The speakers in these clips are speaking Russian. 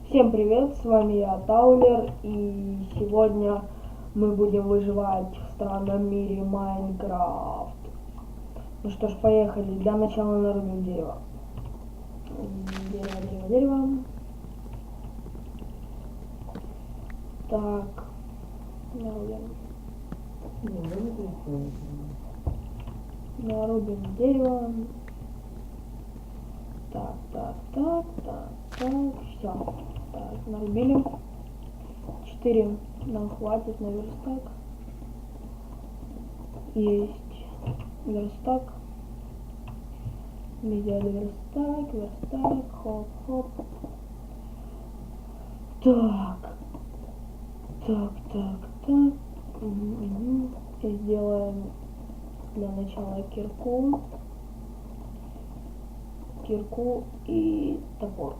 Всем привет, с вами я, Таулер, и сегодня мы будем выживать в странном мире Майнкрафт. Ну что ж, поехали. Для начала нарубим дерево. Дерево. Так, нарубим. Нарубим дерево. Так, все. Так, нарубили. 4 нам хватит на верстак. Есть верстак. Мы взяли верстак, хоп. Так. И сделаем для начала кирку и топор.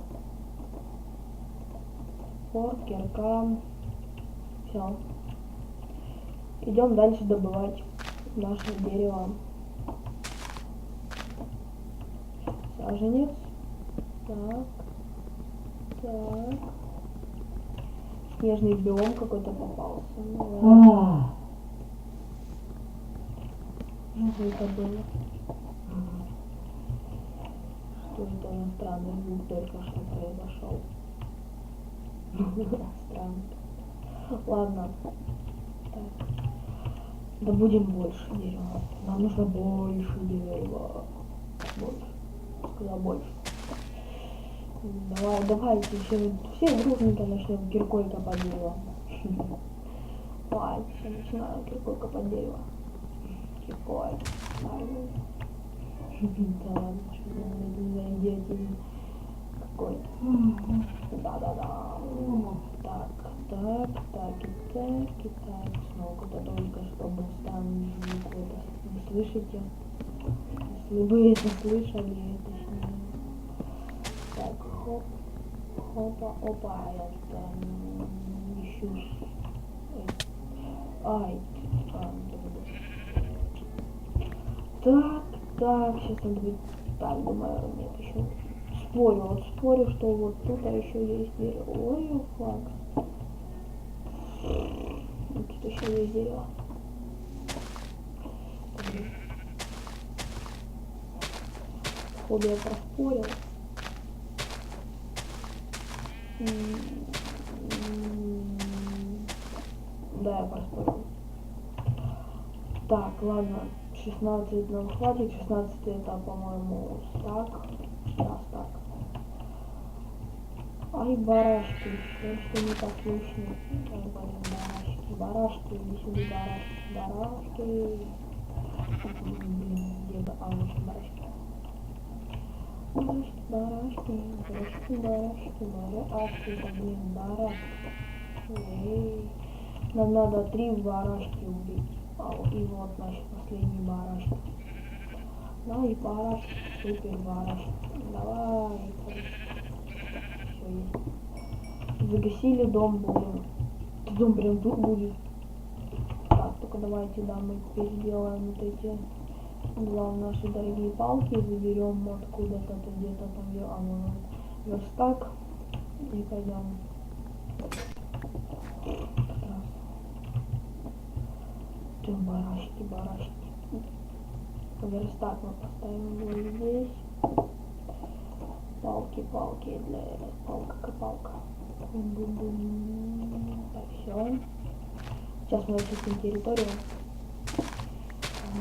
Кирка. Все. Идем дальше добывать наше дерево. Саженец. Так. Снежный биом какой-то попался. Что это было? Что это за странный звук только что произошел? Странно. Ладно. Так. Добудем больше дерева. Нам нужно больше дерева. Больше. Давайте все дружненько начнем киркой копать дерево. Давайте все начинаем киркой копать дерево. Киркой. Да ладно, что за идиотизм какой-то. Да. Так. Снова куда-то только что был странный звук. Вы слышите? Если вы это слышали, точнее. Так, опа, я ищу. Так, сейчас надо будет. Так, думаю, нет, еще. Спорю, что вот тут еще есть дерево. Ой, флаг. Тут еще есть дерево. Походу я проспорил. Да, я проспорил. Так, ладно. 16 нам хватит. 16 это, по-моему, стак. Да, стак. Ай, барашки. Что не так слышно? Барашки. Иди сюда, барашки. Блин, где бы? Барашки. Барашки. Нам надо 3 барашки убить. И вот наши последние барашки. Да, и барашки, супер барашки. Давай. Все есть. Загасили дом, будем. Дом прям тут будет. Так, только давайте, да, мы теперь сделаем вот эти два наши дорогие палки. Заберем откуда-то, где-то там, верстак. И пойдем. Барашки. Верстак мы поставим вот здесь. Палки для палка. Так, все. Сейчас мы очистим территорию.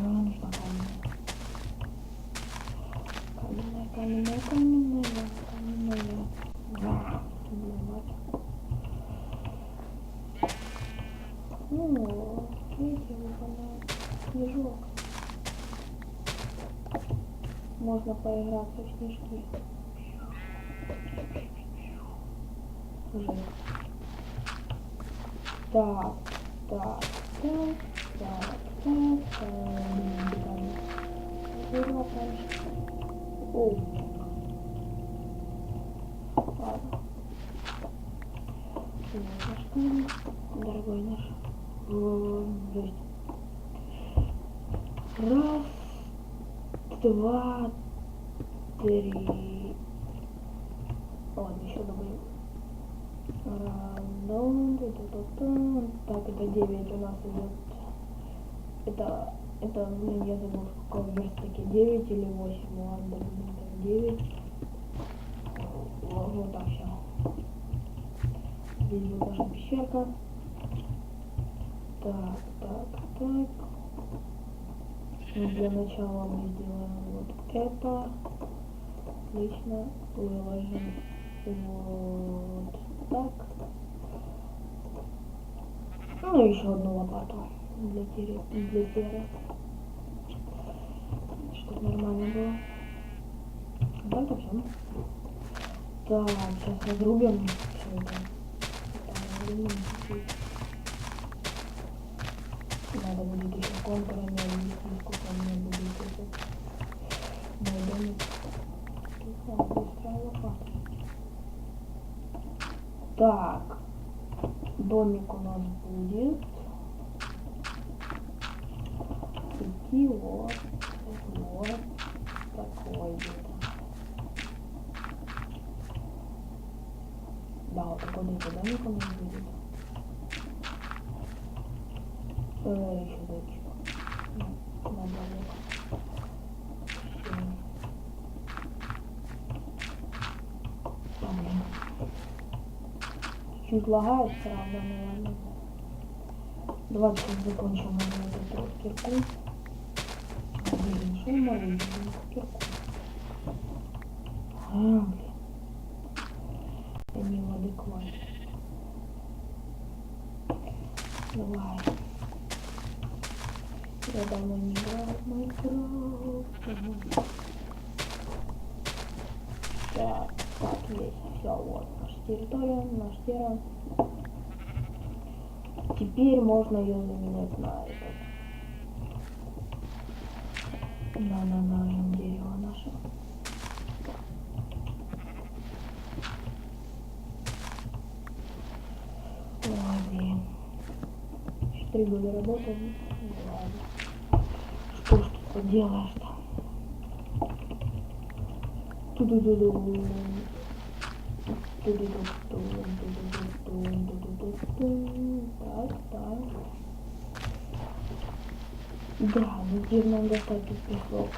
Нужно каменная. Видите, выпадает снежок. Можно поиграться в снежки. Так. Оу. Ладно. Дорогой наш. Раз, два, три. Ладно, еще добавим. Так, это 9 у нас идет. Это, блин, я забыл, в каком верстаке, 9 или 8. Ладно, блин, 9. Вот так, все. Здесь будет наша пещерка. Так. Ну, для начала мы сделаем вот это. Отлично. Выложим вот так. Ну, еще одну лопату для серы. Чтобы нормально было. Вот это все. Так, сейчас разрубим все это. Надо будет еще контурами объяснить, сколько у меня будет этот мой домик. Быстрая лопата. Так, домик у нас будет идти вот такой где-то. Да, вот такой где-то домик у нас будет. Еще дальше. На домик. Чуть лагает, правда, наверное. Давайте закончим вот эту кирку. Блин, что мы морозим? Кирку. Блин. Я не в адеквате. Давай. Я давно не играл в Майнкрафт. Так, есть. Все, вот наша территория, наш терра. Теперь можно ее заменять на этот. На дерево наше. Ой, блин. 3 года работал. Ладно. Что ж тут поделаешь-то? Так. Да, ну теперь нам достать тут песок.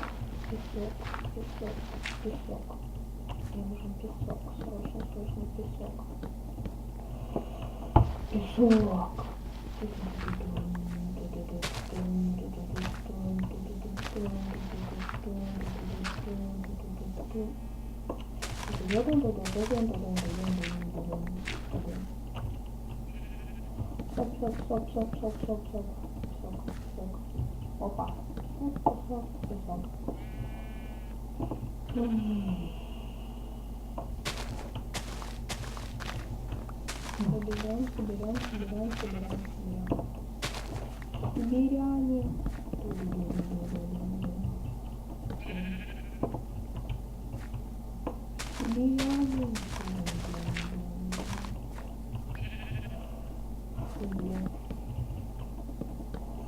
Песок. Мне нужен песок. Срочно песок. Песок. Стоп. Опа. Песок. Собираем.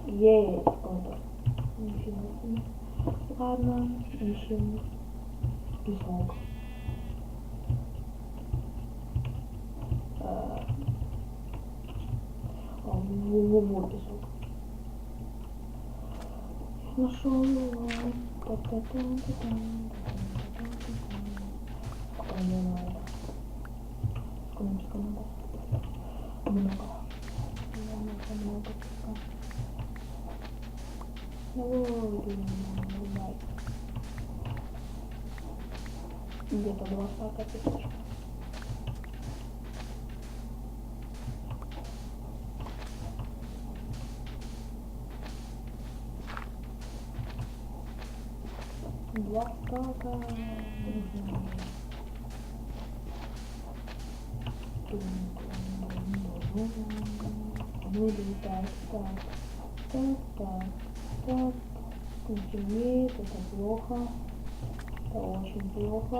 Есть контур. Нифига себе. Ладно, ищем песок. Во песок. Нашел его. Сколько мне надо? Сколько надо? Много песка. Ой, где-то 2 стака песочка. Так. Темнеет, это плохо. Это очень плохо.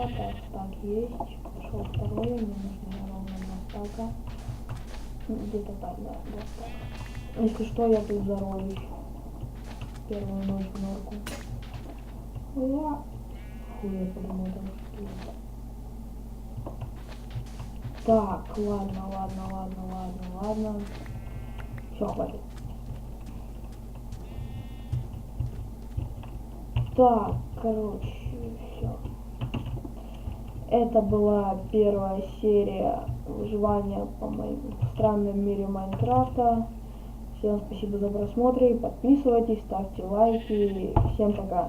Так, есть. Пошел второй, мне нужно ровно 2 стака. Где-то так, да, 2 стака. Если что, я тут зароюсь. Первую ночь в норку. Я подумал, там что-то. Так, ладно. Все, хватит. Так, короче, все. Это была первая серия выживания по моему странном мире Майнкрафта. Всем спасибо за просмотр, подписывайтесь, ставьте лайки. Всем пока.